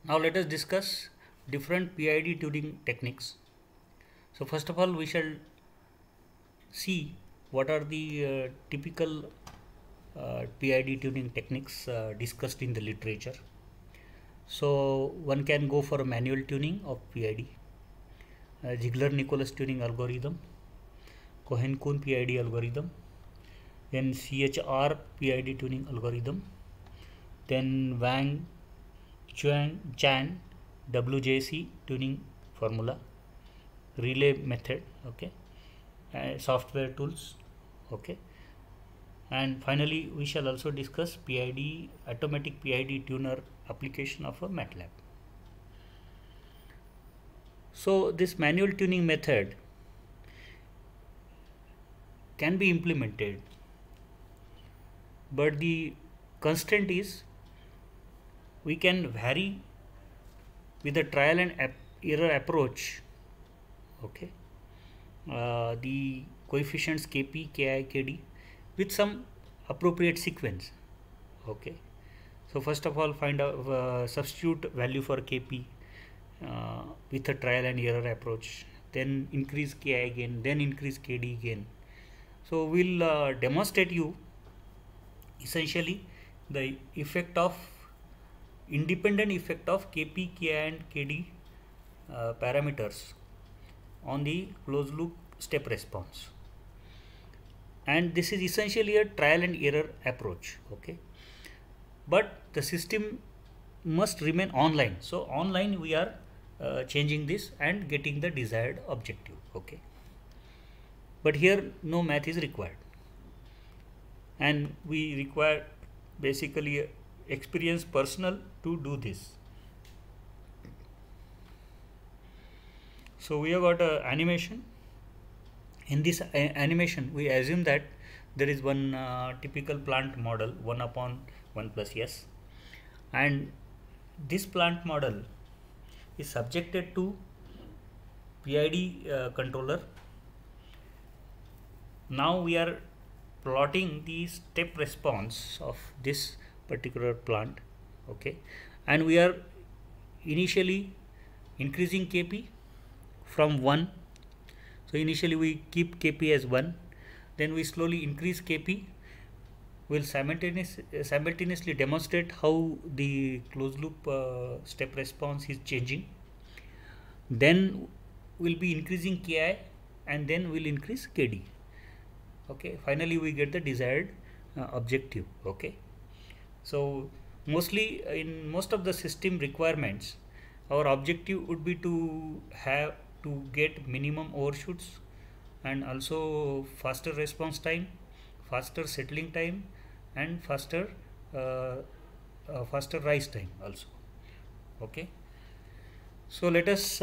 Now let us discuss different PID tuning techniques. So first of all, we shall see what are the typical PID tuning techniques discussed in the literature. So one can go for a manual tuning of PID, Ziegler-Nicholas tuning algorithm, Cohen-Kuhn PID algorithm, then CHR PID tuning algorithm, then Wang Chan WJC tuning formula, relay method, okay, software tools, okay, and finally we shall also discuss PID automatic PID tuner application of a MATLAB. So this manual tuning method can be implemented, but the constraint is we can vary with the trial and error approach, okay, the coefficients Kp, Ki, Kd with some appropriate sequence, okay. So first of all, find out substitute value for Kp with a trial and error approach, then increase Ki again, then increase Kd again. So we'll demonstrate you essentially the effect of independent effect of Kp, Ki and Kd parameters on the closed loop step response, and this is essentially a trial and error approach, okay, but the system must remain online. So online we are changing this and getting the desired objective, okay, but here no math is required, and we require basically experienced personnel to do this. So we have got a animation. In this animation we assume that there is one typical plant model 1 upon 1 plus s, and this plant model is subjected to PID controller. Now we are plotting the step response of this particular plant, okay, and we are initially increasing Kp from 1. So initially we keep Kp as 1, then we slowly increase Kp. We'll simultaneously demonstrate how the closed loop step response is changing. Then we'll be increasing Ki, and then we'll increase Kd, okay. Finally we get the desired objective, okay. So mostly in most of the system requirements, our objective would be to have to get minimum overshoots and also faster response time, faster settling time, and faster faster rise time also, okay. So let us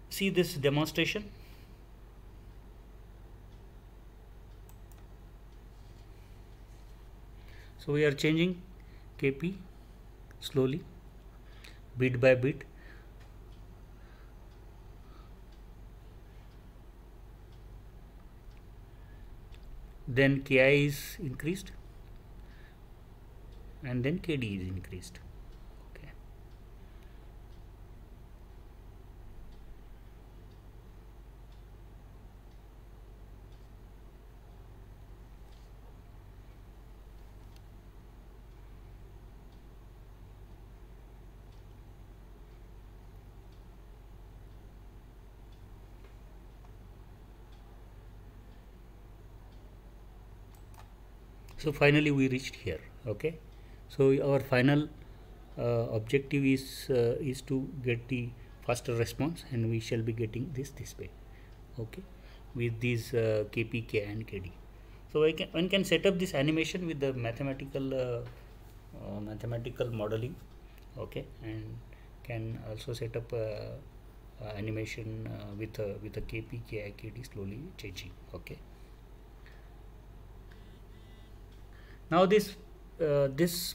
see this demonstration. So we are changing Kp slowly, bit by bit. Then Ki is increased, and then Kd is increased, okay. So finally we reached here, okay. So our final objective is to get the faster response, and we shall be getting this way, okay, with these Kp, K and Kd. So one can set up this animation with the mathematical modeling, okay, and can also set up animation with a Kp, Ki, Kd slowly changing, okay. Now this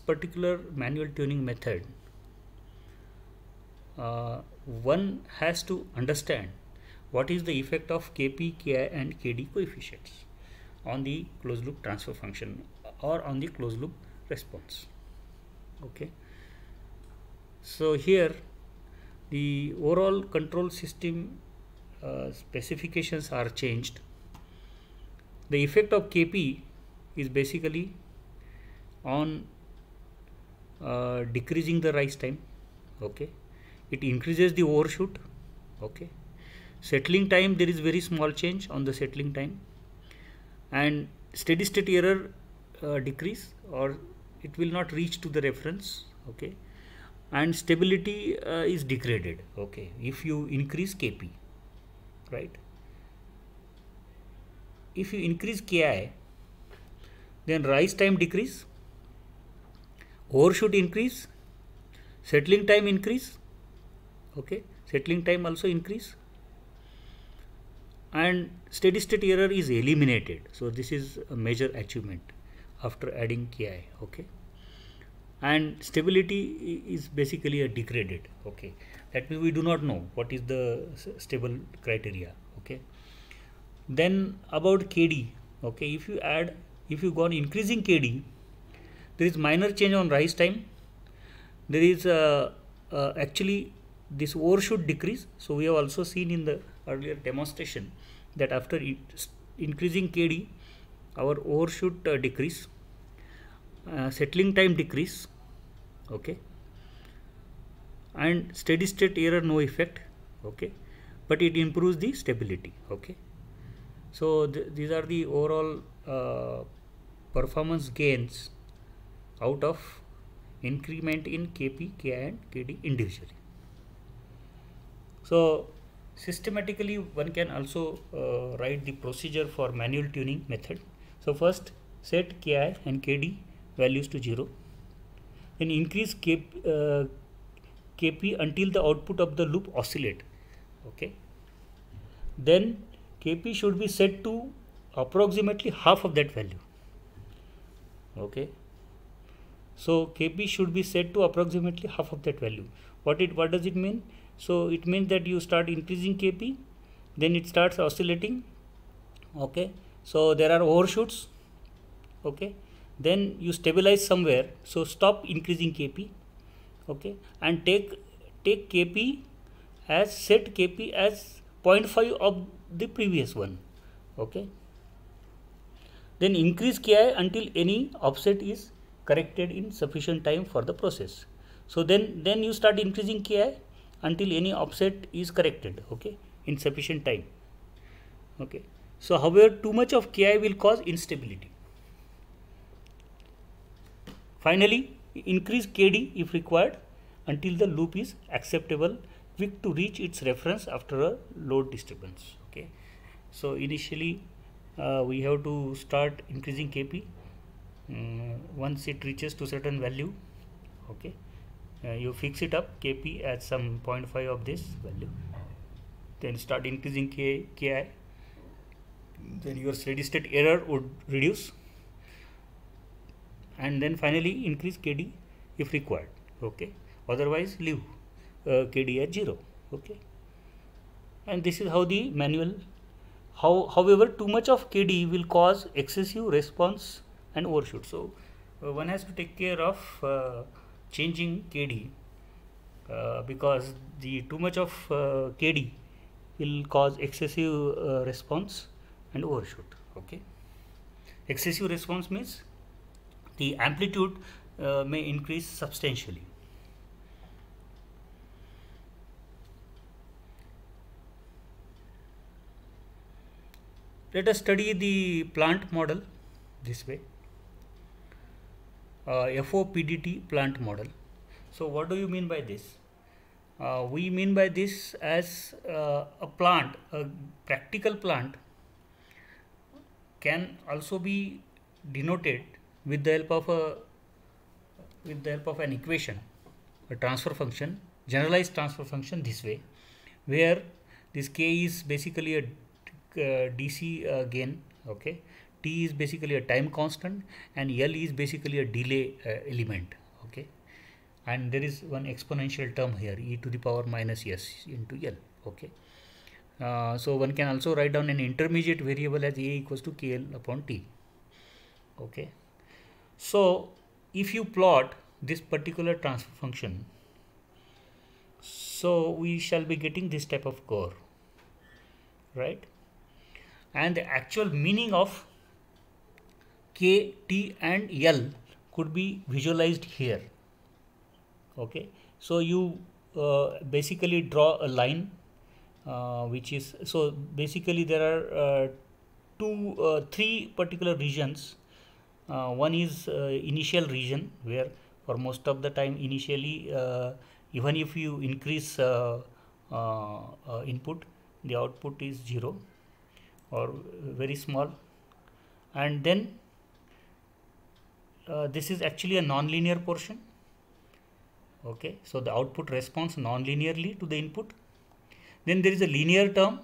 particular manual tuning method, one has to understand what is the effect of Kp, Ki and Kd coefficients on the closed loop transfer function or on the closed loop response, okay. So here the overall control system specifications are changed. The effect of Kp is basically on decreasing the rise time. Okay, it increases the overshoot. Okay, settling time, there is very small change on the settling time, and steady state error decrease, or it will not reach to the reference. Okay, and stability is degraded. Okay, if you increase Kp, right? If you increase Ki, then rise time decrease, overshoot increase, settling time increase. Okay, settling time also increase, and steady state error is eliminated. So this is a major achievement after adding Ki. Okay, and stability is basically a degraded. Okay, that means we do not know what is the stable criteria. Okay, then about Kd. Okay, if you go on increasing Kd, there is minor change on rise time. There is actually this overshoot decrease. So we have also seen in the earlier demonstration that after increasing Kd, our overshoot decrease, settling time decrease. Okay, and steady state error no effect. Okay, but it improves the stability. Okay, so these are the overall performance gains out of increment in Kp, Ki and Kd individually. So systematically one can also write the procedure for manual tuning method. So first set Ki and Kd values to 0, then increase Kp until the output of the loop oscillate. Okay, then Kp should be set to approximately half of that value. Okay, so Kp should be set to approximately half of that value. What does it mean? So it means that you start increasing Kp, then it starts oscillating. Okay, so there are overshoots. Okay, then you stabilize somewhere, so stop increasing Kp. Okay, and take Kp as set Kp as 0.5 of the previous one. Okay, then increase Ki until any offset is corrected in sufficient time for the process. So then you start increasing Ki until any offset is corrected. Okay, in sufficient time. Okay, so however too much of Ki will cause instability. Finally, increase Kd if required until the loop is acceptable quick to reach its reference after a load disturbance. Okay, so initially we have to start increasing Kp once it reaches to certain value. Okay, you fix it up Kp at some 0.5 of this value, then start increasing Ki, then your steady state error would reduce, and then finally increase Kd if required. Okay, otherwise leave Kd at 0. Okay, and this is how the manual. However, too much of Kd will cause excessive response and overshoot. So one has to take care of changing Kd because the too much of Kd will cause excessive response and overshoot. Okay, excessive response means the amplitude may increase substantially. Let us study the plant model this way. FOPDT plant model. So what do you mean by this? We mean by this as a plant, a practical plant can also be denoted with the help of an equation, a transfer function, generalized transfer function this way, where this K is basically a DC gain. Okay, T is basically a time constant, and L is basically a delay element. Okay, and there is one exponential term here, e to the power minus s into L. Okay, so one can also write down an intermediate variable as A equals to KL upon T. Okay, so if you plot this particular transfer function, So we shall be getting this type of curve, right? And the actual meaning of K, T and L could be visualized here. Okay, so you basically draw a line which is, so basically there are three particular regions. One is initial region, where for most of the time initially even if you increase input, the output is 0 or very small. And then this is actually a non-linear portion. Okay, so the output responds non-linearly to the input. Then there is a linear term.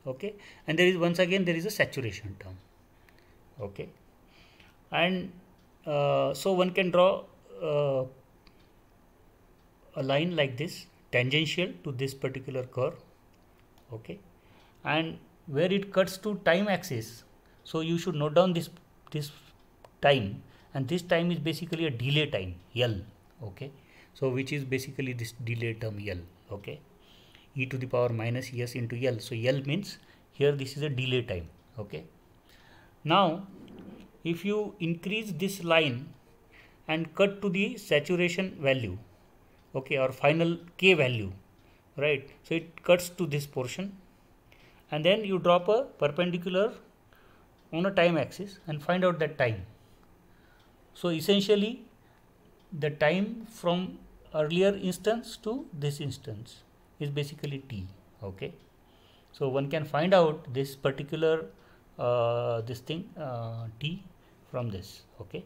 Okay, and there is, once again, there is a saturation term. Okay, and so one can draw a line like this, tangential to this particular curve. Okay, and where it cuts to time axis, so you should note down this time, and this time is basically a delay time, L. Okay, so which is basically this delay term L. Okay, e to the power minus s into L. So L means here this is a delay time. Okay, now if you increase this line and cut to the saturation value, okay, or final K value, right? So it cuts to this portion, and then you drop a perpendicular on a time axis and find out that time. So essentially the time from earlier instance to this instance is basically T. Okay, so one can find out this particular this thing T from this. Okay,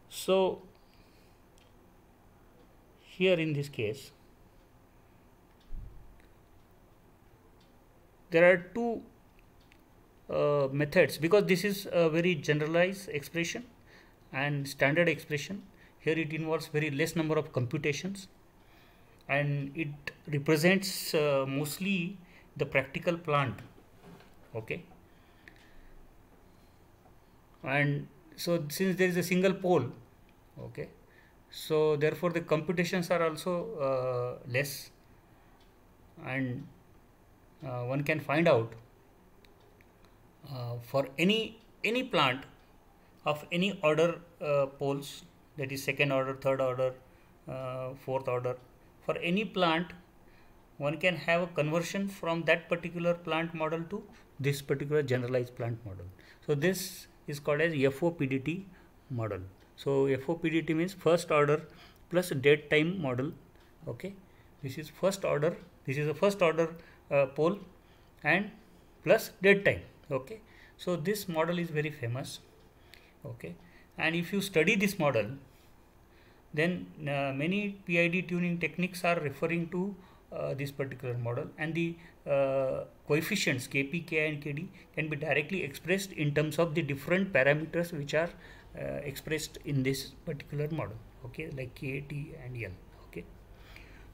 so here in this case there are two methods, because this is a very generalized expression and standard expression. Here it involves very less number of computations, and it represents mostly the practical plant. Okay, and so since there is a single pole, okay, so therefore the computations are also less, and one can find out for any plant of any order poles, that is second order, third order, fourth order, for any plant one can have a conversion from that particular plant model to this particular generalized plant model. So this is called as FOPDT model. So FOPDT means first order plus dead time model. Okay, this is first order, this is a first order pole and plus dead time. Okay, so this model is very famous. Okay, and if you study this model, then many PID tuning techniques are referring to this particular model, and the coefficients Kp, Ki and Kd can be directly expressed in terms of the different parameters which are expressed in this particular model. Okay, like K, T and L. Okay,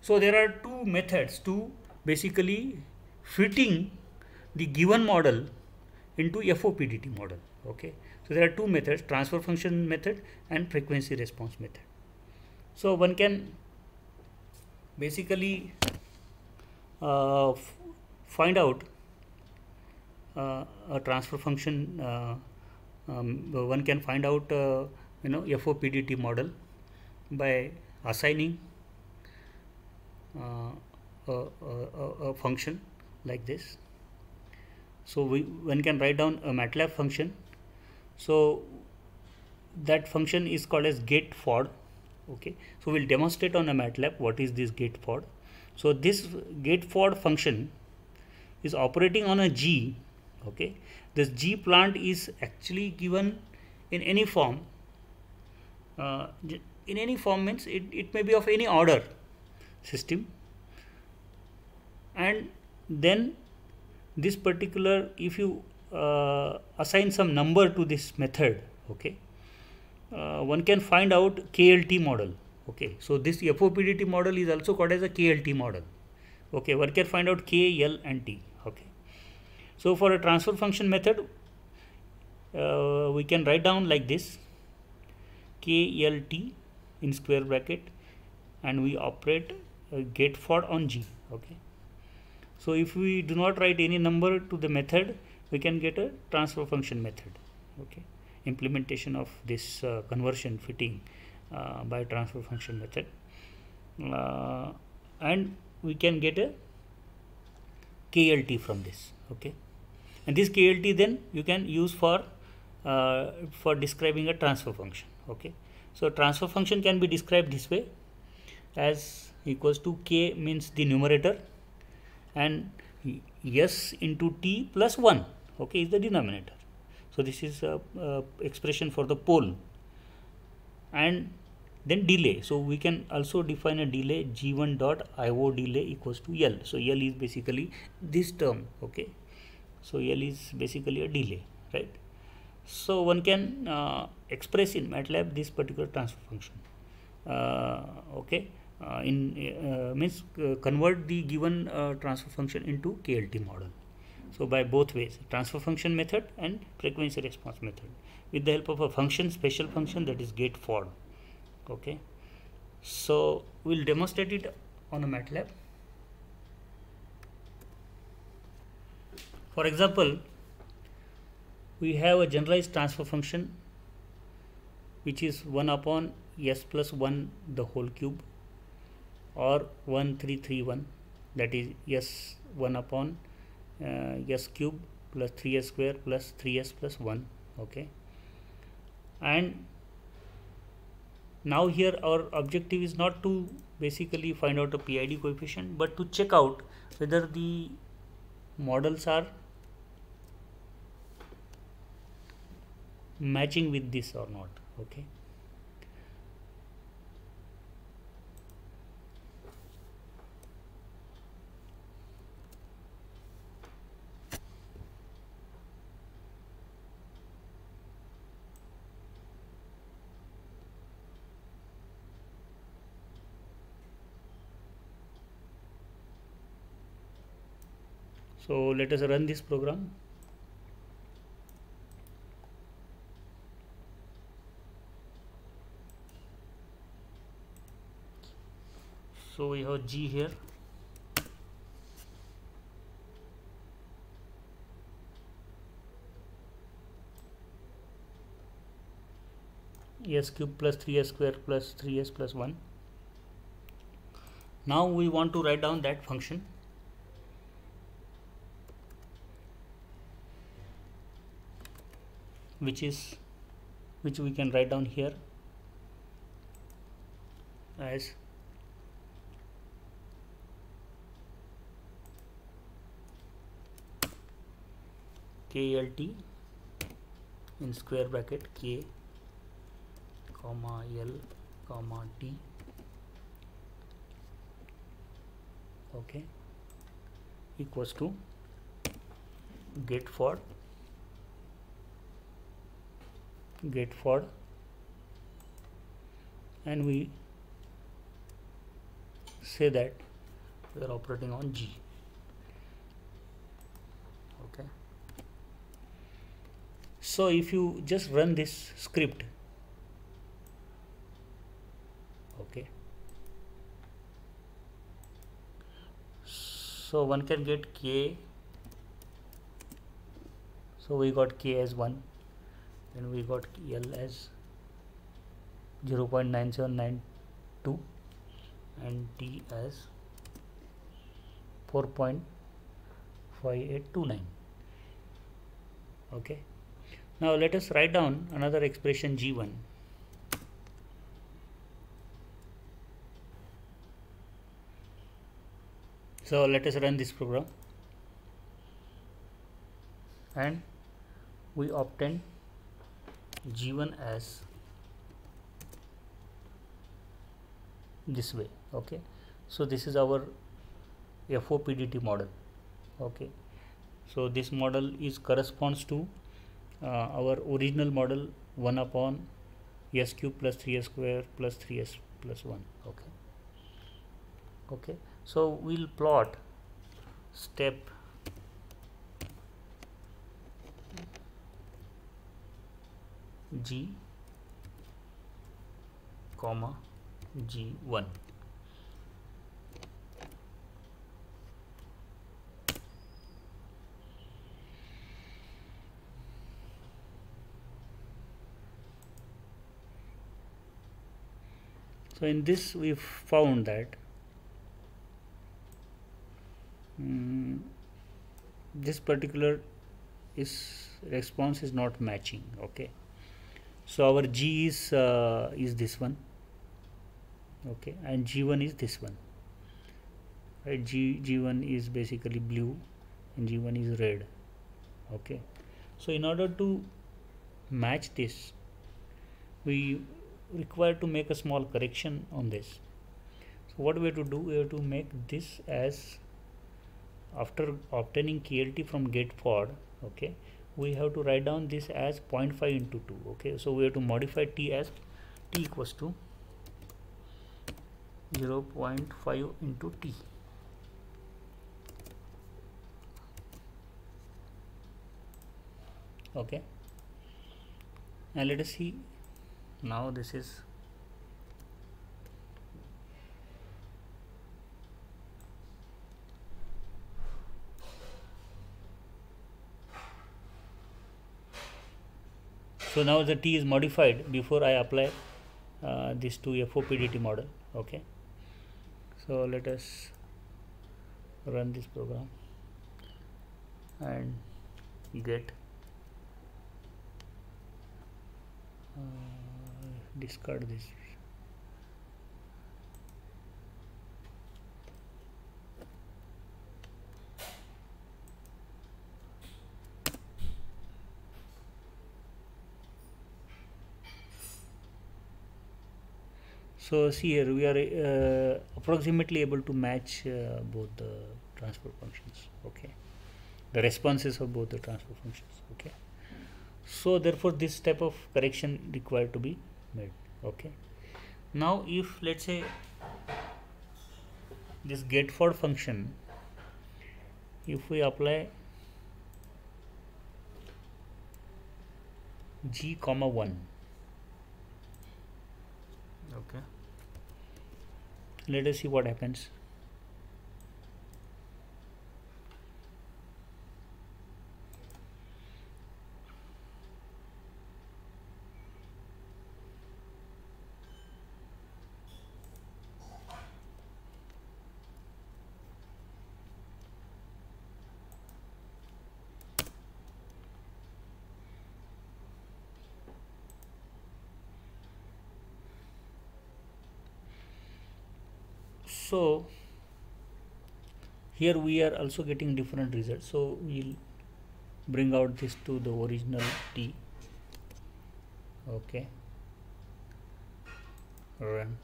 so there are two methods to basically fitting the given model into FOPDT model. Okay, so there are two methods, transfer function method and frequency response method. So one can basically find out a transfer function, one can find out FOPDT model by assigning a function like this. So one can write down a MATLAB function. So that function is called as gate FOD. Okay, so we'll demonstrate on a MATLAB what is this gate FOD. So this gate FOD function is operating on a G. Okay, this G plant is actually given in any form. In any form means it may be of any order system, and then this particular, if you assign some number to this method, okay, one can find out KLT model. Okay, so this FOPDT model is also called as a KLT model. Okay, one can find out K, L and T. Okay, so for a transfer function method, we can write down like this: KLT in square bracket, and we operate get for on G. Okay. So if we do not write any number to the method, we can get a transfer function method. Okay. Implementation of this conversion fitting by transfer function method, and we can get a KLT from this. Okay. And this KLT then you can use for describing a transfer function. Okay. So transfer function can be described this way, as equals to K means the numerator and S into T plus 1, okay, is the denominator. So this is expression for the pole. And then delay, so we can also define a delay, G1 dot IO delay equals to L. So L is basically this term. Okay. So L is basically a delay, right? So one can express in MATLAB this particular transfer function. Okay. Means convert the given transfer function into KLT model. So by both ways, transfer function method and frequency response method, with the help of a function, special function, that is get for. Okay. So we'll demonstrate it on a MATLAB. For example, we have a generalized transfer function which is 1 upon S plus 1 the whole cube, or 1331, that is S 1 upon S cube plus 3S square plus 3S plus 1. Okay. And now here our objective is not to basically find out a PID coefficient, but to check out whether the models are matching with this or not. Okay. So let us run this program. So we have G here. S cube plus 3S square plus 3S plus 1. Now we want to write down that function. Which we can write down here as KLT in square bracket K comma L comma T. Okay, equals to get for and we say that we are operating on G. Okay. So if you just run this script, okay, so one can get K. So we got K as 1, then we got L as 0.9792 and T as 4.5829. Okay. Now let us write down another expression G1. So let us run this program and we obtain G1 as this way. Okay. So this is our FOPDT model. Okay. So this model corresponds to our original model 1 upon S cube plus 3S square plus 3S plus 1. Okay. Okay. So we'll plot step G comma G1. So in this we found that this particular response is not matching. Okay, so our G is this one. Okay, and G1 is this one, right? G1 is basically blue and G1 is red. Okay, so in order to match this, we require to make a small correction on this. So what we have to do, we have to make this as, after obtaining KLT from Getford, okay, we have to write down this as 0.5 into 2. Okay, so we have to modify T as T equals to 0.5 into T. Okay, and let us see now. This is so now the T is modified before I apply this to FOPDT model. Okay, so let us run this program and get discard this. So see here, we are approximately able to match both the transfer functions. Okay, the responses of both the transfer functions. Okay, so therefore this type of correction required to be made. Okay, now if let's say this Getford function, if we apply G comma 1, okay, let us see what happens. So here we are also getting different results, so we'll bring out this to the original T. Okay, run,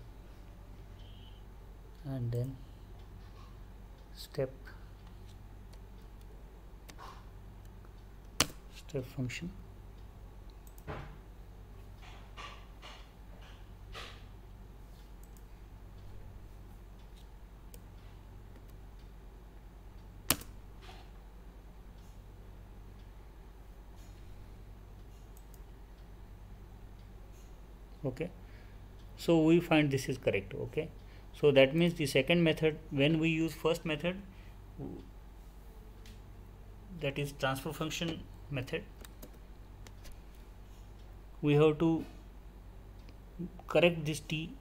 and then step function. Okay, so we find this is correct. Okay, so that means the second method, when we use first method, that is transfer function method, we have to correct this T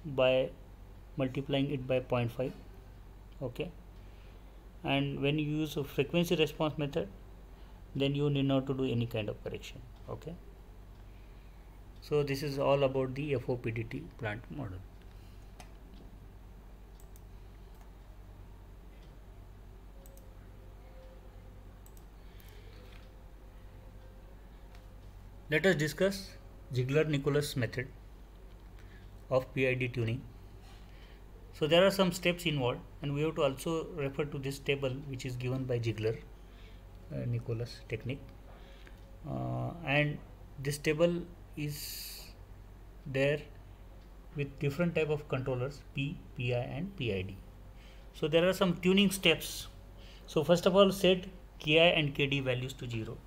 by multiplying it by 0.5. Okay, and when you use a frequency response method, then you need not to do any kind of correction. Okay, so this is all about the FOPDT plant model. Let us discuss Ziegler-Nicholas method of PID tuning. So there are some steps involved, and we have to also refer to this table which is given by Ziegler-Nicholas technique, and this table is there with different type of controllers, P, PI and PID. So there are some tuning steps. So first of all, set Ki and Kd values to 0.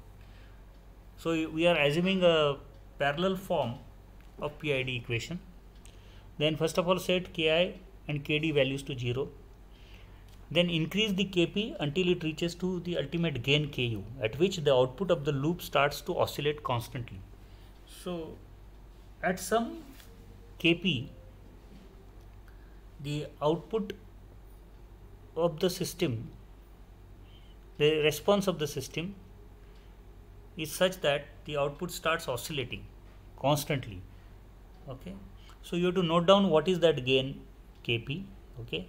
So we are assuming a parallel form of PID equation. Then first of all, set Ki and Kd values to 0. Then increase the Kp until it reaches to the ultimate gain Ku, at which the output of the loop starts to oscillate constantly. So at some Kp, the output of the system, the response of the system is such that the output starts oscillating constantly. Okay, so you have to note down what is that gain Kp. Okay,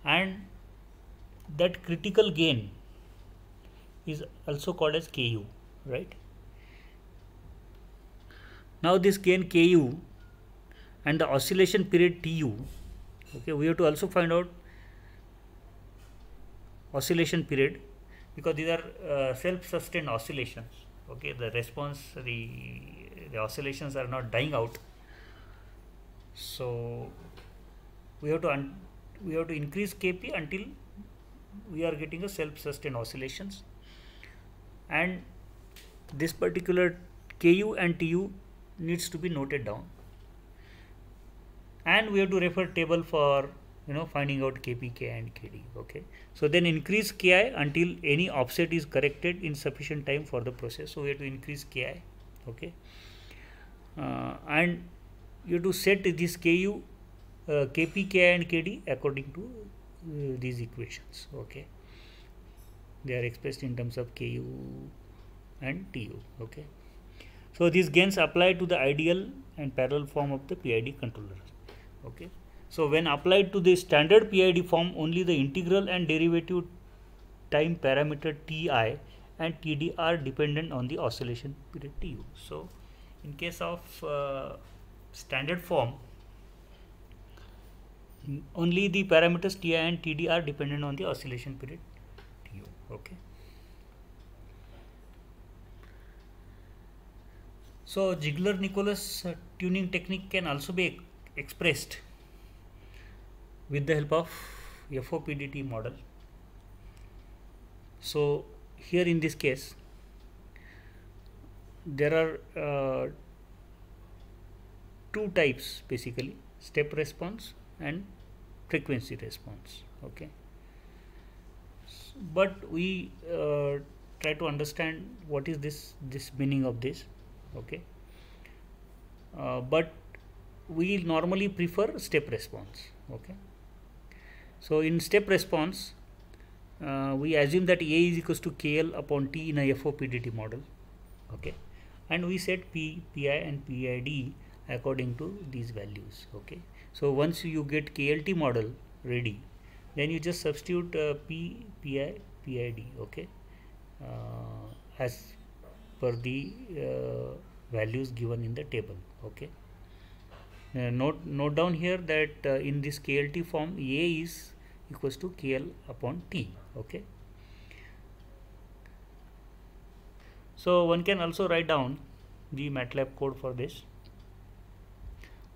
and that critical gain is also called as Ku, right? Now this gain Ku and the oscillation period Tu. Okay, we have to also find out oscillation period, because these are self-sustained oscillations. Okay, the response, the oscillations are not dying out, so we have to increase Kp until we are getting a self-sustained oscillations, and this particular Ku and Tu needs to be noted down, and we have to refer table for finding out Kp, Ki and Kd. Okay, so then increase Ki until any offset is corrected in sufficient time for the process. So we have to increase Ki. Okay, and you have to set this Ku, Kp, Ki and Kd according to these equations. Okay, they are expressed in terms of Ku and Tu. Okay, so these gains apply to the ideal and parallel form of the PID controller. Okay, so when applied to the standard PID form, only the integral and derivative time parameter Ti and Td are dependent on the oscillation period Tu. So in case of standard form, only the parameters Ti and Td are dependent on the oscillation period Tu. Okay. So Ziegler-Nicholas tuning technique can also be expressed with the help of FOPDT model. So here in this case, there are two types basically: step response and frequency response. Okay, but we try to understand what is this meaning of this. Okay, but we normally prefer step response. Okay, so in step response, we assume that A is equals to KL upon T in a FOPDT model. Okay, and we set P, Pi and PID according to these values. Okay, so once you get KLT model ready, then you just substitute P, Pi, PID. Okay, as per the values given in the table. Okay, note down here that in this KLT form, A is equals to KL upon T. Okay, so one can also write down the MATLAB code for this.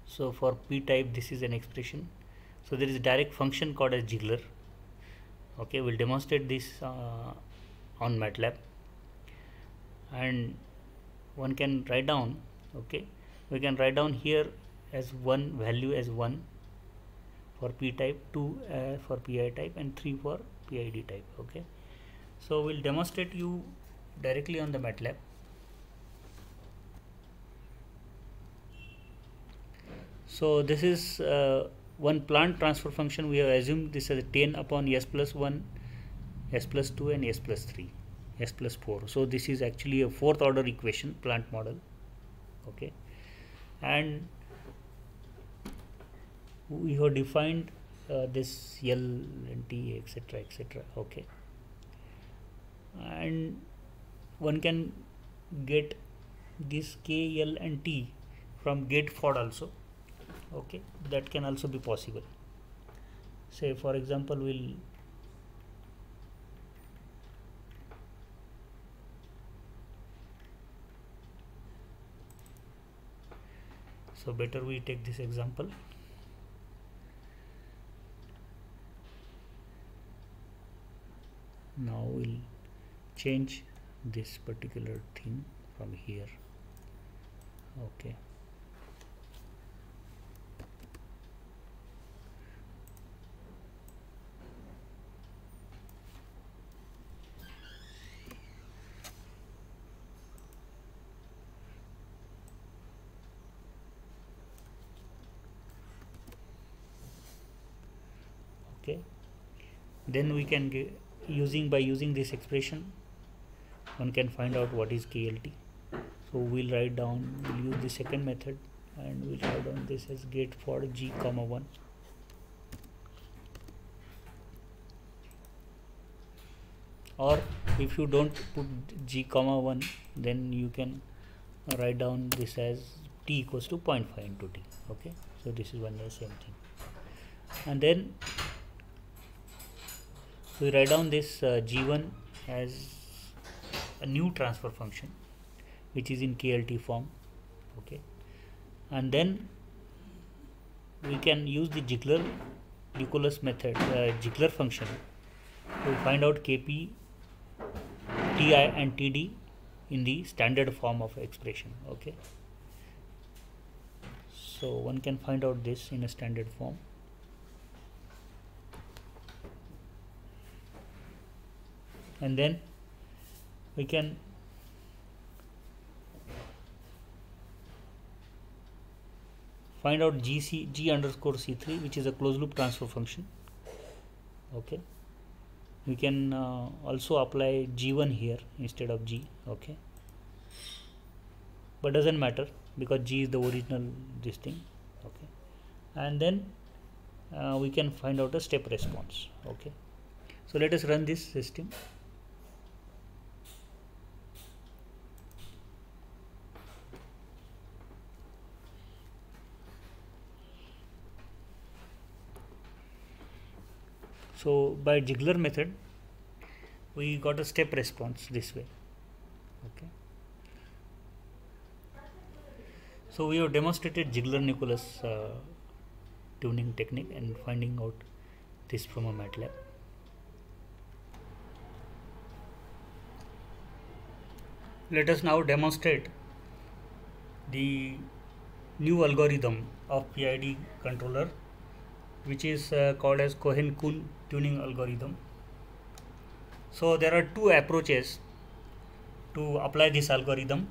So for P type, this is an expression. So there is a direct function called as Ziegler. Okay, we'll demonstrate this on MATLAB, and one can write down. Okay, we can write down here as one value as 1 for P type, 2 for PI type, and 3 for PID type. Okay, so we'll demonstrate you directly on the MATLAB. So this is one plant transfer function. We have assumed this as 10 upon s plus 1, s plus 2 and s plus 3, s plus 4. So this is actually a fourth order equation, plant model. Okay, and we have defined this L and T, etc., etc. Okay, and one can get this K, L and T from gate FOD also. Okay, that can also be possible. Say for example, so better we take this example. Now we'll change this particular thing from here. Okay, Okay, then we can get by using this expression one can find out what is KLT. So we'll use the second method and we'll write down this as get for g comma 1. Or if you don't put g comma 1, then you can write down this as t equals to 0.5 into t. Okay, so this is one and the same thing. And then we write down this g1 as a new transfer function which is in KLT form. Okay, and then we can use the Ziegler-Nicholas method, Ziegler function, to find out Kp, Ti and Td in the standard form of expression. Okay, so one can find out this in a standard form. And then we can find out g underscore c3, which is a closed loop transfer function. Okay, we can also apply g1 here instead of g. Okay, but doesn't matter because g is the original this thing. Okay, and then we can find out a step response. Okay, so let us run this system. So by Ziegler method we got a step response this way. Okay, so we have demonstrated Ziegler-Nicholas tuning technique and finding out this from a MATLAB. Let us now demonstrate the new algorithm of PID controller, which is called as Cohen-Kuhn tuning algorithm. So there are two approaches to apply this algorithm.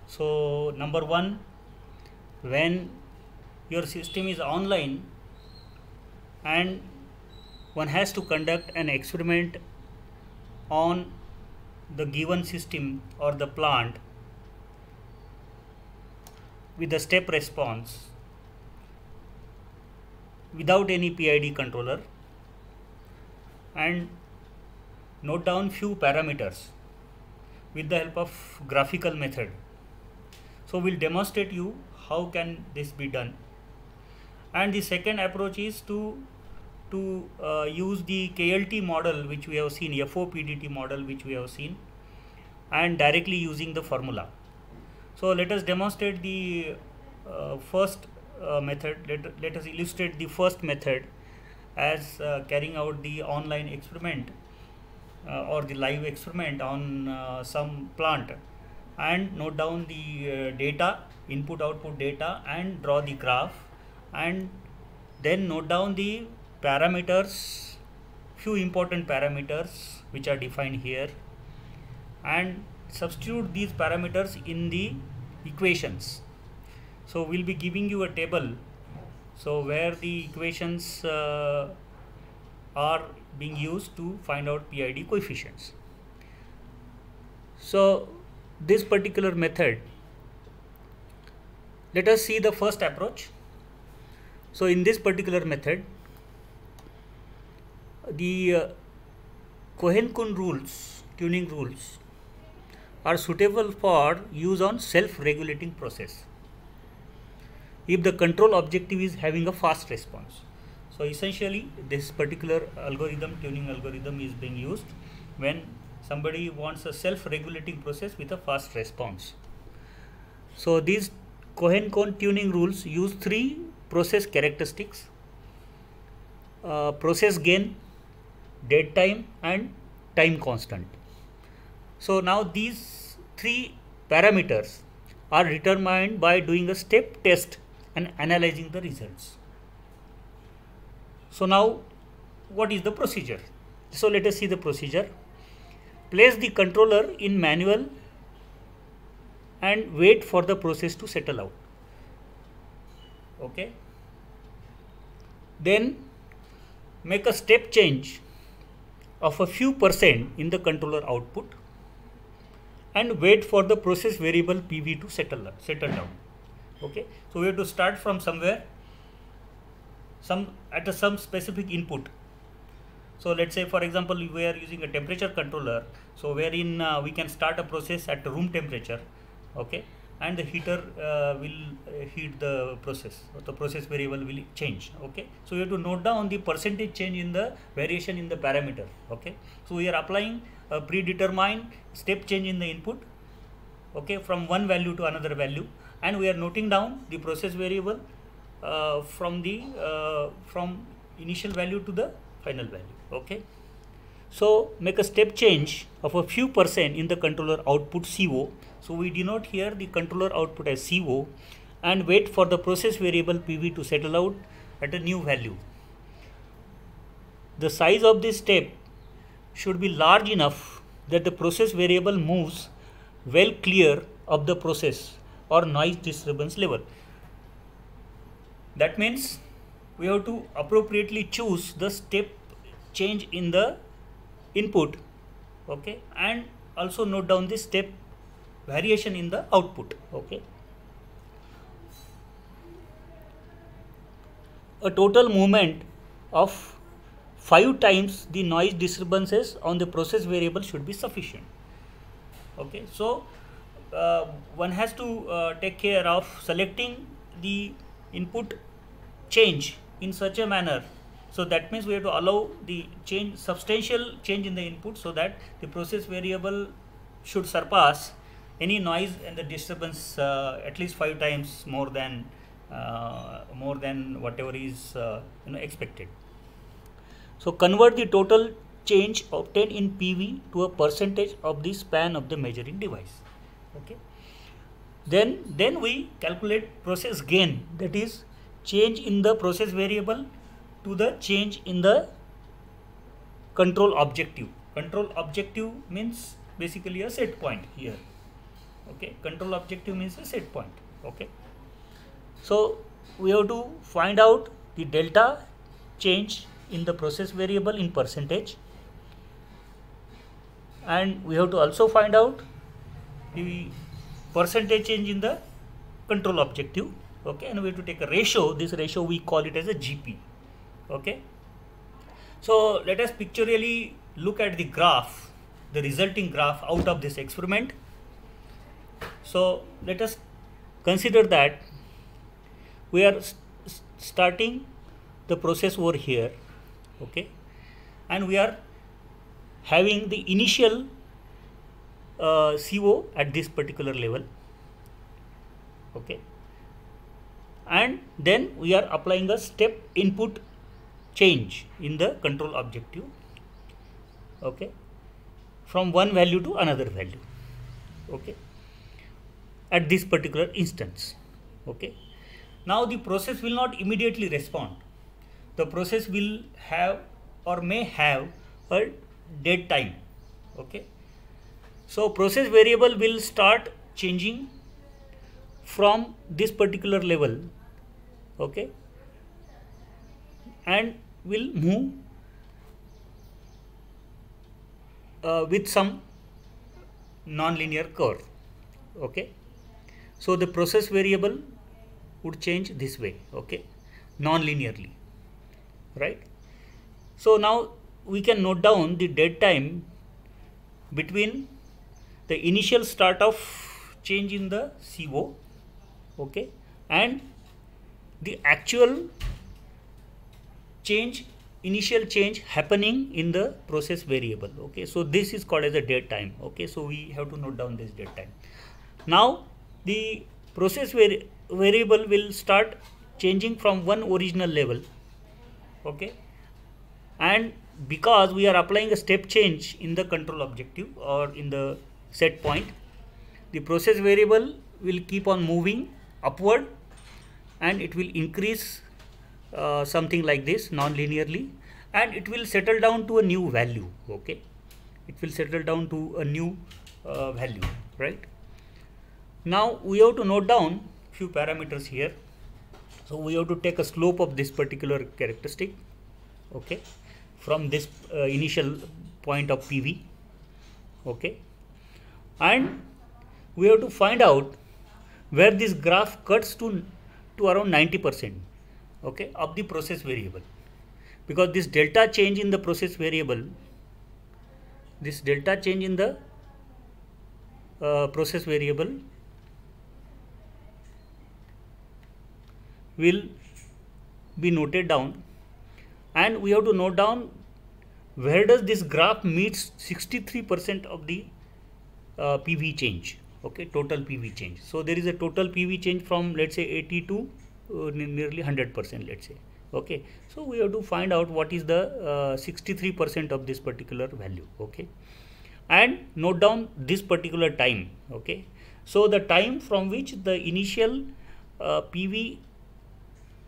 So number one, when your system is online and one has to conduct an experiment on the given system or the plant with a step response without any PID controller, and note down few parameters with the help of graphical method. So we'll demonstrate you how can this be done. And the second approach is to use the KLT model which we have seen, FOPDT model which we have seen, and directly using the formula. So let us demonstrate the first method. Let us illustrate the first method as carrying out the online experiment or the live experiment on some plant, and note down the data, input output data, and draw the graph, and then note down the parameters, few important parameters which are defined here, and substitute these parameters in the equations. So we'll be giving you a table, so where the equations are being used to find out PID coefficients. So this particular method, let us see the first approach. So in this particular method, the Cohen-Kuhn rules, tuning rules, are suitable for use on self-regulating process if the control objective is having a fast response. So essentially this particular algorithm, tuning algorithm, is being used when somebody wants a self-regulating process with a fast response. So these Cohen-Kuhn tuning rules use three process characteristics: process gain, dead time, and time constant. So now these three parameters are determined by doing a step test and analyzing the results. So now what is the procedure? So let us see the procedure. Place the controller in manual and wait for the process to settle out. Okay. Then make a step change of a few percent in the controller output and wait for the process variable PV to settle down. Okay, so we have to start from somewhere, at some specific input. So let's say, for example, we are using a temperature controller, so wherein we can start a process at room temperature, okay, and the heater will heat the process, or the process variable will change. Okay, so you have to note down the percentage change in the variation in the parameter. Okay, so we are applying a predetermined step change in the input, okay, from one value to another value, and we are noting down the process variable from initial value to the final value. Okay, so make a step change of a few percent in the controller output CO. So we denote here the controller output as CO and wait for the process variable PV to settle out at a new value. The size of this step should be large enough that the process variable moves well clear of the process or noise disturbance level. That means we have to appropriately choose the step change in the input, okay, and also note down the step variation in the output. Okay, a total movement of 5 times the noise disturbances on the process variable should be sufficient. Okay, so one has to take care of selecting the input change in such a manner, so that means we have to allow the substantial change in the input, so that the process variable should surpass any noise and the disturbance at least 5 times more than whatever is expected. So convert the total change obtained in PV to a percentage of the span of the measuring device. Okay, then we calculate process gain, that is change in the process variable to the change in the control objective. Control objective means basically a set point here. Okay, control objective means a set point. Okay, so we have to find out the delta change in the process variable in percentage, and we have to also find out the percentage change in the control objective. Okay, and we have to take a ratio. This ratio we call it as a GP. Okay, so let us pictorially look at the graph, the resulting graph out of this experiment. So let us consider that we are starting the process over here, okay, and we are having the initial CO at this particular level, okay, and then we are applying a step input change in the control objective, okay, from one value to another value, okay, at this particular instance. Okay, now the process will not immediately respond. The process will have or may have a dead time. Okay, so process variable will start changing from this particular level, okay, and will move with some non-linear curve. Okay, so the process variable would change this way, okay, non-linearly, right? So now we can note down the dead time between the initial start of change in the CO, okay, and the actual change, initial change happening in the process variable. Okay, so this is called as a dead time. Okay, so we have to note down this dead time. Now the process variable will start changing from one original level, okay, and because we are applying a step change in the control objective or in the set point, the process variable will keep on moving upward and it will increase something like this non-linearly, and it will settle down to a new value. Okay, it will settle down to a new value, right? Now we have to note down few parameters here. So we have to take a slope of this particular characteristic. okay, from this initial point of PV, okay, and we have to find out where this graph cuts to around 90%, okay, of the process variable, because this delta change in the process variable, this delta change in the process variable will be noted down, and we have to note down where does this graph meets 63% of the PV change, okay, total PV change. So there is a total PV change from, let's say, 80 to nearly 100%, let's say, okay. So we have to find out what is the 63% of this particular value, okay, and note down this particular time, okay. So the time from which the initial PV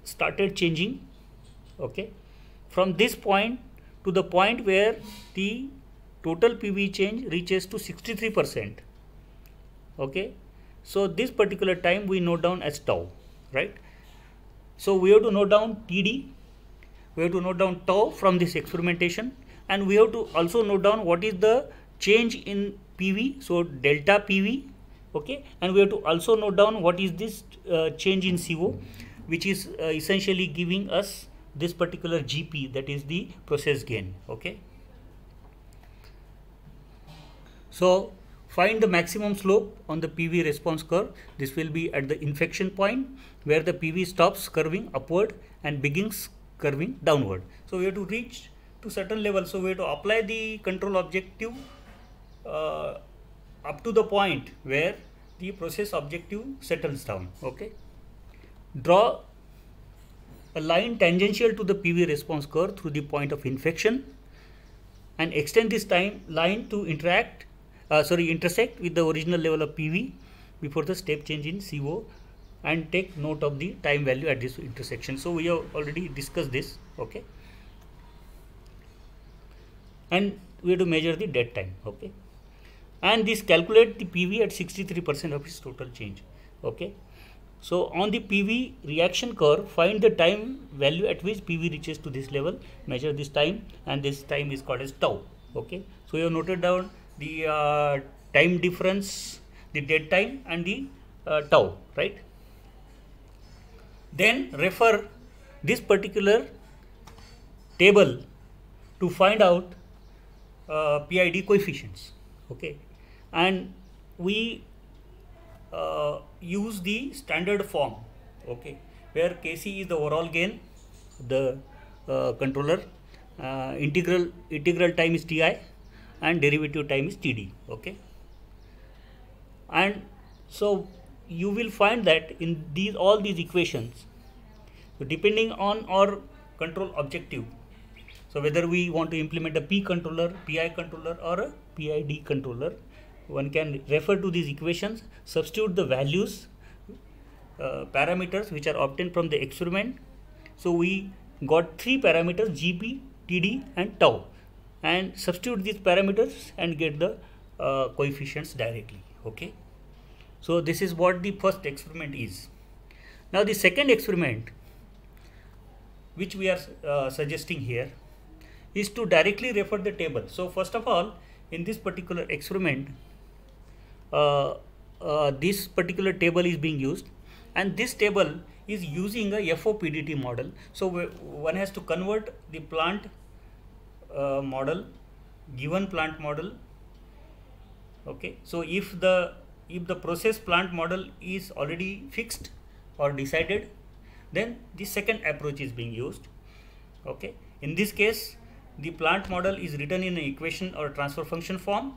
started changing, okay, from this point to the point where the total PV change reaches to 63%, okay. So this particular time we note down as tau, right. So we have to note down TD, we have to note down tau from this experimentation, and we have to also note down what is the change in PV, so delta PV, okay, and we have to also note down what is this change in CO, which is essentially giving us this particular GP, that is the process gain, okay. So find the maximum slope on the PV response curve. This will be at the inflection point where the PV stops curving upward and begins curving downward. So we have to reach to certain level, so we have to apply the control objective up to the point where the process objective settles down, okay. Draw a line tangential to the PV response curve through the point of inflection and extend this time line to intersect with the original level of PV before the step change in CO, and take note of the time value at this intersection. So we have already discussed this, okay, and we have to measure the dead time, okay, and this calculate the PV at 63% of its total change, okay. So on the PV reaction curve, find the time value at which PV reaches to this level, measure this time, and this time is called as tau, okay. So you have noted down the time difference, the dead time, and the tau, right. Then refer this particular table to find out PID coefficients, okay, and we use the standard form, okay, where Kc is the overall gain, the controller, integral time is Ti, and derivative time is Td, okay. And so you will find that in all these equations, so depending on our control objective, so whether we want to implement a P controller, Pi controller, or a PID controller, one can refer to these equations, substitute the values, parameters which are obtained from the experiment. So we got three parameters, GP, TD, and tau, and substitute these parameters and get the coefficients directly, okay. So this is what the first experiment is. Now the second experiment which we are suggesting here is to directly refer the table. So first of all, in this particular experiment, this particular table is being used, and this table is using a FOPDT model. So one has to convert the plant model, given plant model, okay. So if the process plant model is already fixed or decided, then the second approach is being used, okay. In this case, the plant model is written in an equation or transfer function form,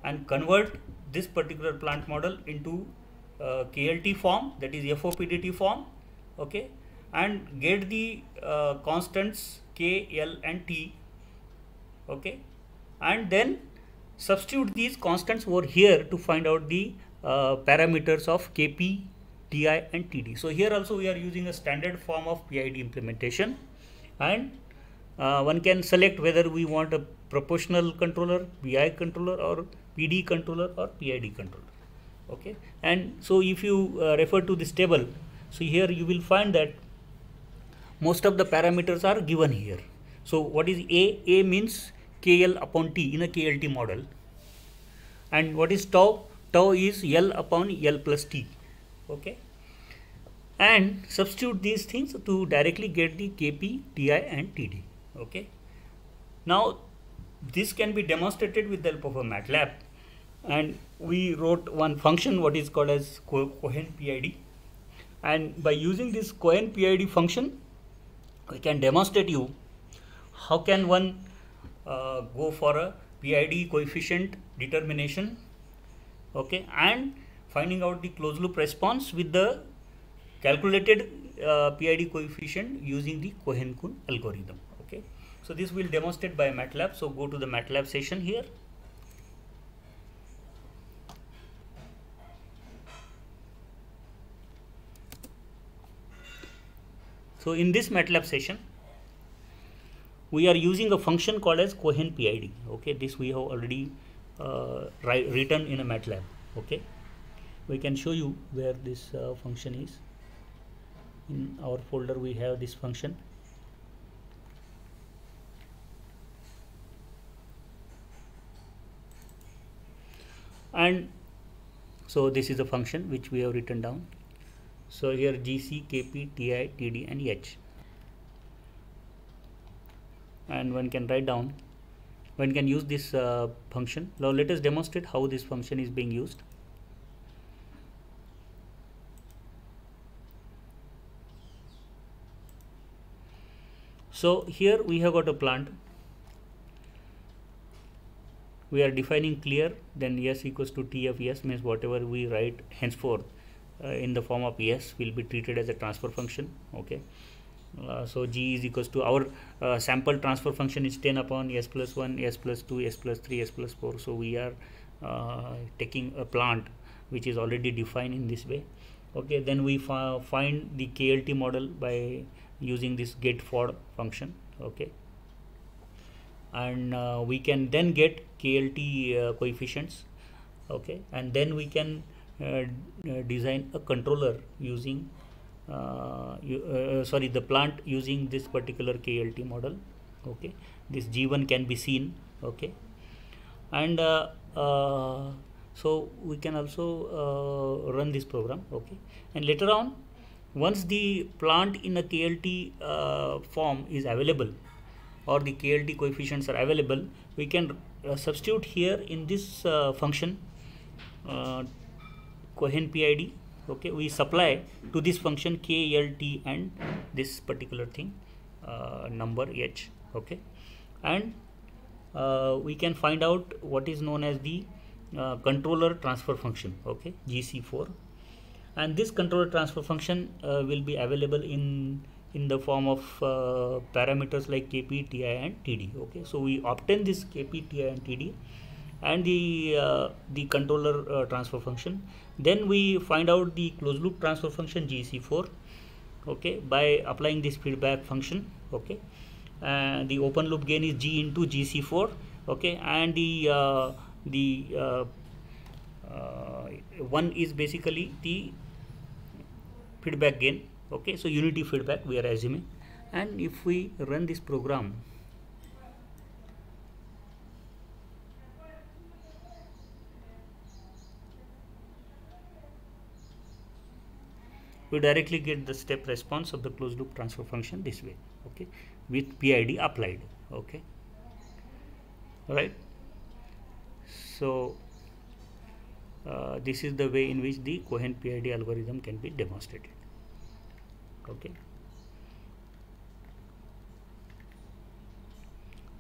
and convert this particular plant model into KLT form, that is FOPDT form, okay, and get the constants K, L, and T, okay, and then substitute these constants over here to find out the parameters of Kp, Ti, and Td. So here also we are using a standard form of PID implementation, and one can select whether we want a proportional controller, PI controller, or PD controller, or PID controller, okay. And so if you refer to this table, so here you will find that most of the parameters are given here. So what is A? A means KL upon T in a KLT model. And what is tau? Tau is L upon L plus T. Okay. And substitute these things to directly get the Kp, Ti and Td. Okay. Now this can be demonstrated with the help of a MATLAB, and we wrote one function what is called as Cohen PID, and by using this Cohen PID function we can demonstrate you how can one go for a PID coefficient determination, okay, and finding out the closed loop response with the calculated PID coefficient using the Cohen-Kuhn algorithm. Okay, so this will demonstrate by MATLAB. So go to the MATLAB session here. So in this MATLAB session we are using a function called as Cohen PID. Okay, this we have already written in a MATLAB. Okay, we can show you where this function is. In our folder we have this function. And so this is the function which we have written down. So here GC, KP, TI, TD and H. And one can write down, one can use this function. Now let us demonstrate how this function is being used. So here we have got a plant. We are defining clear, then S equals to T of S means whatever we write henceforth in the form of S will be treated as a transfer function. Okay. So G is equals to our sample transfer function is 10 upon S plus 1, S plus 2, S plus 3, S plus 4. So we are taking a plant which is already defined in this way. Okay, then we find the KLT model by using this get for function. Okay, and we can then get KLT coefficients. Okay, and then we can design a controller using the plant using this particular KLT model. Okay, this G1 can be seen. Okay, and so we can also run this program. Okay, and later on, once the plant in a KLT form is available or the KLT coefficients are available, we can substitute here in this function Cohen PID. Okay, we supply to this function KLT and this particular thing number H. Okay, and we can find out what is known as the controller transfer function. Okay, GC4, and this controller transfer function will be available in the form of parameters like KP, TI and TD. Okay, so we obtain this KP, TI and TD and the controller transfer function. Then we find out the closed loop transfer function GC4. Okay, by applying this feedback function. Okay, the open loop gain is G into GC4. Okay, and the one is basically the feedback gain. Okay, so unity feedback we are assuming, and if we run this program, we directly get the step response of the closed loop transfer function this way. Okay, with PID applied. Okay, right. So this is the way in which the Cohen PID algorithm can be demonstrated. Okay,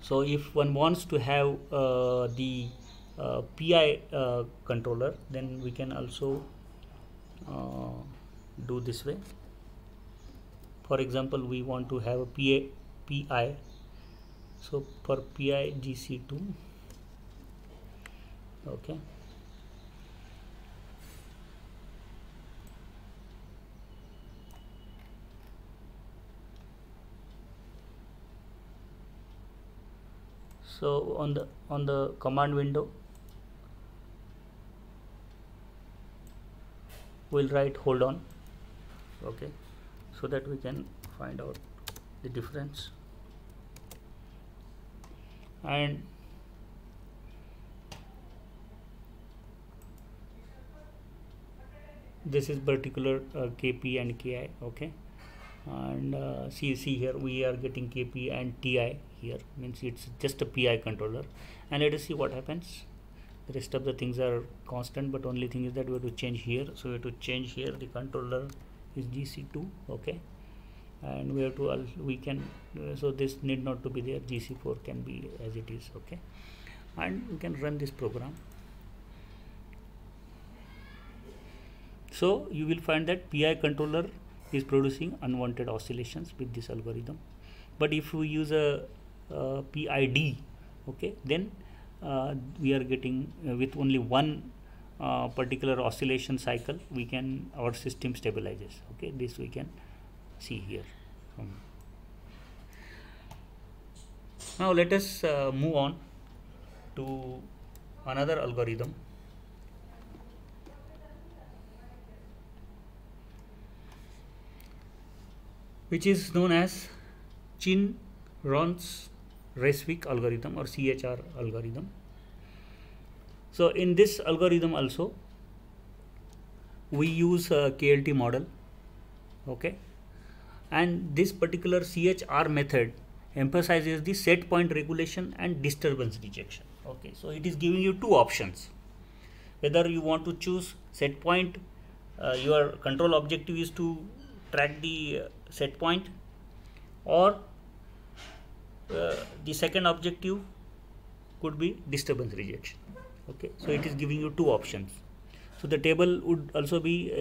so if one wants to have the PI controller, then we can also do this way. For example, we want to have a PI. So for PI GC2. Okay, so on the command window we'll write hold on. Okay, so that we can find out the difference. and this is particular KP and KI. Okay, and see here we are getting KP and TI here, means it's just a PI controller. And let us see what happens. The rest of the things are constant, but only thing is that we have to change here. So we have to change here, the controller is GC2. Okay, and we have to we can so this need not to be there, GC4 can be as it is. Okay, and we can run this program. So you will find that PI controller is producing unwanted oscillations with this algorithm. But if we use a PID, okay, then we are getting with only one particular oscillation cycle, we can, our system stabilizes. Okay, this we can see here. Now let us move on to another algorithm, which is known as Chin-Ronszewick algorithm or CHR algorithm. So in this algorithm also we use a KLT model. Okay, and this particular CHR method emphasizes the set point regulation and disturbance rejection. Okay, so it is giving you two options, whether you want to choose set point, your control objective is to track the set point, or the second objective could be disturbance rejection. Okay, so it is giving you two options. So the table would also be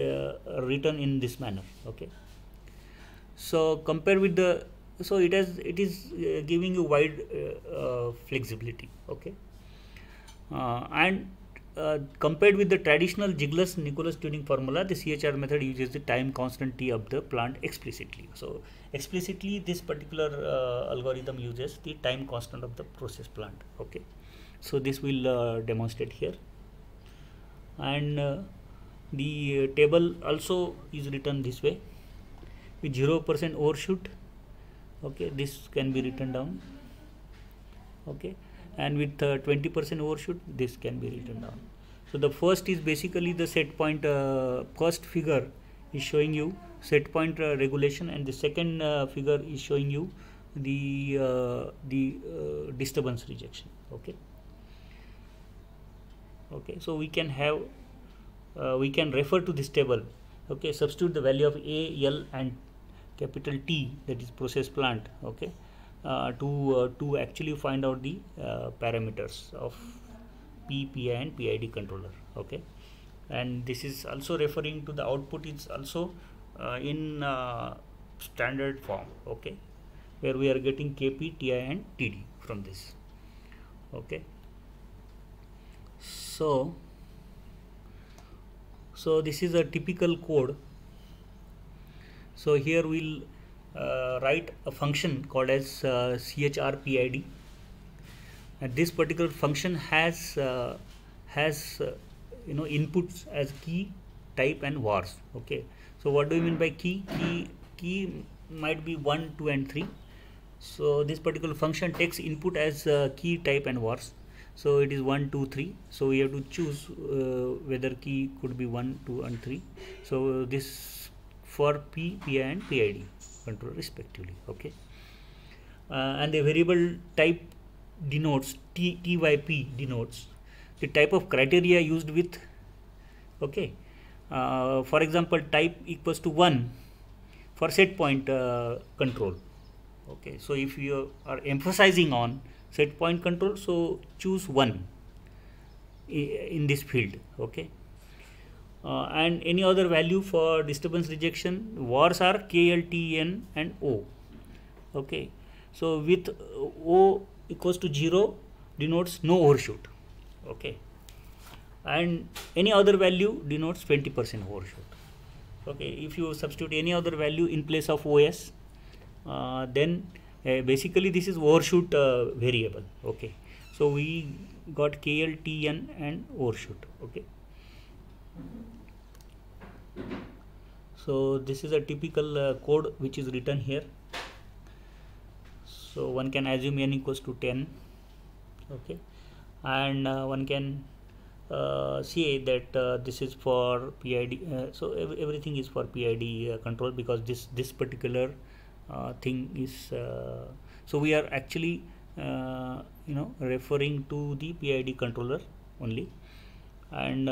written in this manner. Okay, so compare with the, so it is giving you wide flexibility. Okay, and compared with the traditional Jiglas-Nicholas tuning formula, the CHR method uses the time constant T of the plant explicitly. So explicitly this particular algorithm uses the time constant of the process plant. Okay, so this will demonstrate here, and the table also is written this way with 0% overshoot. Okay, this can be written down. Okay, and with 20% overshoot, this can be written down. So the first is basically the set point, first figure is showing you set point regulation, and the second figure is showing you the disturbance rejection. Okay, okay, so we can have we can refer to this table. Okay, substitute the value of A, L and capital T, that is process plant. Okay, to actually find out the parameters of P, PI and PID controller. Okay, and this is also referring to the output is also in standard form. Okay, where we are getting KP, TI and TD from this. Okay, so this is a typical code. So here we'll write a function called as CHRPID, and this particular function has inputs as key, type and vars. Okay, so what do you mean by key? Key might be 1, 2 and 3. So this particular function takes input as key, type and vars. So it is 1, 2, 3. So we have to choose whether key could be 1, 2 and 3. So this for P, PI and PID control respectively. Okay, and the variable type denotes TYP denotes the type of criteria used with. Okay, for example, type equals to 1 for set point control. Okay, so if you are emphasizing on set point control, so choose 1 in this field. Okay, and any other value for disturbance rejection, vars are K, L, T, N and O. Okay, so with O equals to 0 denotes no overshoot. Okay, and any other value denotes 20% overshoot. Okay, if you substitute any other value in place of OS, then basically this is overshoot variable. Okay, so we got KL, TN and overshoot. Okay, so this is a typical code which is written here. So one can assume n equals to 10. Okay, and one can see that this is for PID. So everything is for PID control, because this particular thing is so we are actually referring to the PID controller only. And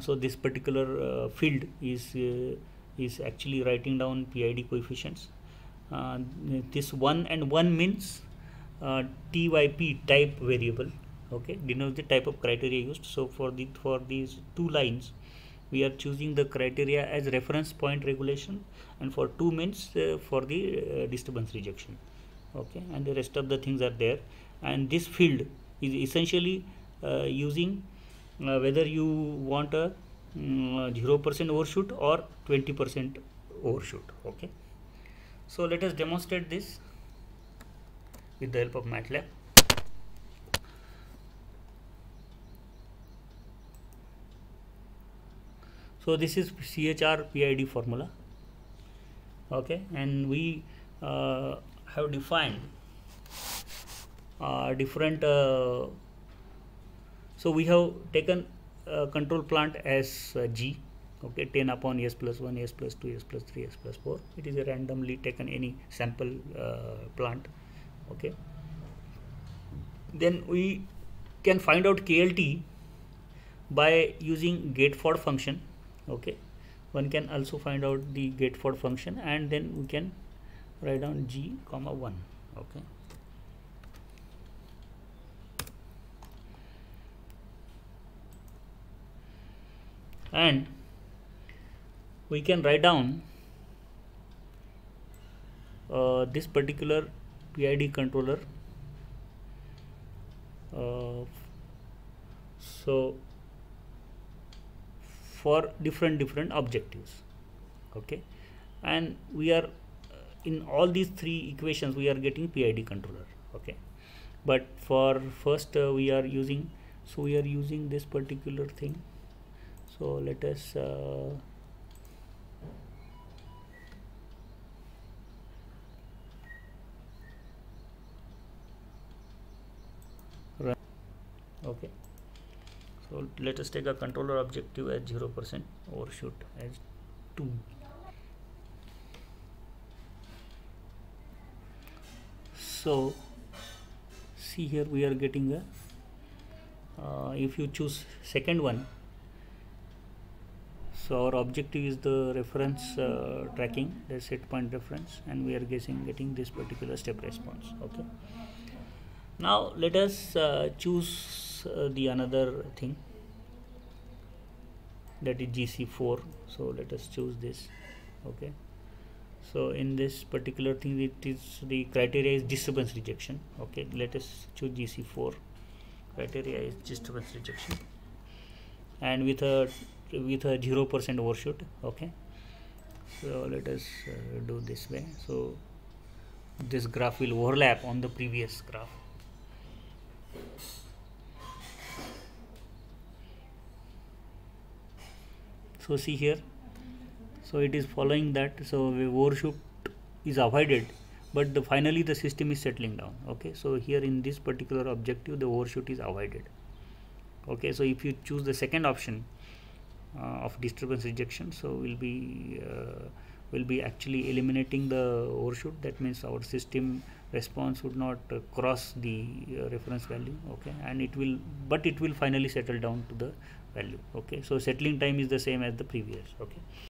so this particular field is actually writing down PID coefficients. This 1 and 1 means TYP, type variable, okay, denotes the type of criteria used. So for these two lines we are choosing the criteria as reference point regulation, and for 2 means for the disturbance rejection, okay, and the rest of the things are there. And this field is essentially using whether you want a 0% overshoot or 20% overshoot. Okay, so let us demonstrate this with the help of MATLAB. So this is CHR PID formula, okay, and we have defined different so we have taken control plant as G, okay, 10 upon S plus 1, S plus 2, S plus 3, S plus 4. It is a randomly taken any sample plant, okay. Then we can find out KLT by using Gatefold function, okay. One can also find out the Gatefold function, and then we can write down G comma 1, okay. And we can write down this particular PID controller. So for different objectives, okay, and we are in all these three equations we are getting PID controller, okay. But for first we are using this particular thing. So let us run, okay. So let us take a controller objective as 0%, overshoot as 2. So see here we are getting a if you choose second one, so our objective is the reference tracking, the set point reference, and we are getting this particular step response, okay. Now let us choose the another thing, that is GC4. So let us choose this, okay. So in this particular thing, it is the criteria is disturbance rejection, okay. Let us choose GC4. Criteria is disturbance rejection, and with a 0% overshoot, okay. So let us do this way. So this graph will overlap on the previous graph. So see here, so it is following that. So the overshoot is avoided, but finally the system is settling down, okay. So here in this particular objective the overshoot is avoided, okay. So if you choose the second option of disturbance rejection, so will be actually eliminating the overshoot. That means our system response would not cross the reference value, okay, and it will finally settle down to the value, okay. So settling time is the same as the previous, okay.